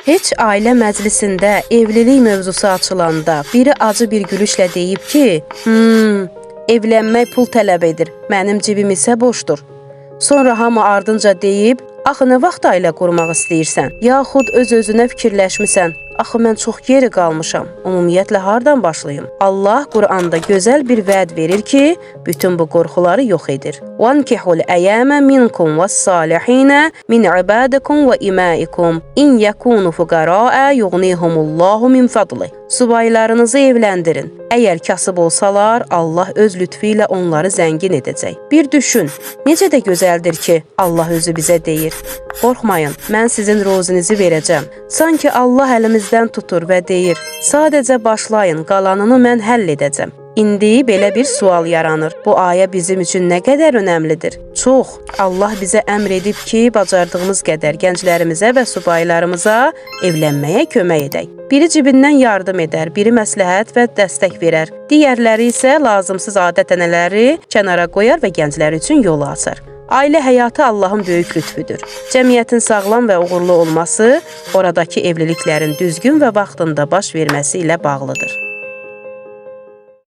Heç ailə məclisində evlilik mövzusu açılanda biri acı bir gülüşlə deyib ki, evlənmək pul tələb edir, mənim cibim isə boşdur. Sonra hamı ardınca deyib, axı nə vaxt ailə qurmaq istəyirsən? Yaxud öz-özünə fikirləşmisən, axı mən çox geri qalmışam, ümumiyyətlə hardan başlayım? Allah Quranda gözəl bir vəd verir ki, bütün bu qorxuları yox edir. وَانْكِحُوا الْأَيَامَ مِنْكُمْ وَالصَّالِحِينَ مِنْ عِبَادِكُمْ وَإِمَائِكُمْ إِنْ يَكُونُوا فُقَرَاءَ يُغْنِيهُمُ اللَّهُ مِنْ فَضْلِهِ. Subaylarınızı evləndirin. Əgər kasıb olsalar, Allah öz lütfü ilə onları zəngin edəcək. Bir düşün, necə də gözəldir ki, Allah özü bizə deyir. Qorxmayın, mən sizin rozinizi verəcəm. Sanki Allah əlimizdən tutur və deyir, sadəcə başlayın, qalanını mən həll edəcəm. İndi belə bir sual yaranır. Bu ayə bizim üçün nə qədər önəmlidir? Çox. Allah bizə əmr edib ki, bacardığımız qədər gənclərimizə və subaylarımıza evlənməyə kömək edək. Biri cibindən yardım edər, biri məsləhət və dəstək verər. Digərləri isə lazımsız adət-ənənələri kənara qoyar və gənclər üçün yolu açar. Ailə həyatı Allahın böyük lütfüdür. Cəmiyyətin sağlam və uğurlu olması oradakı evliliklərin düzgün və vaxtında baş verməsi ilə bağlıdır.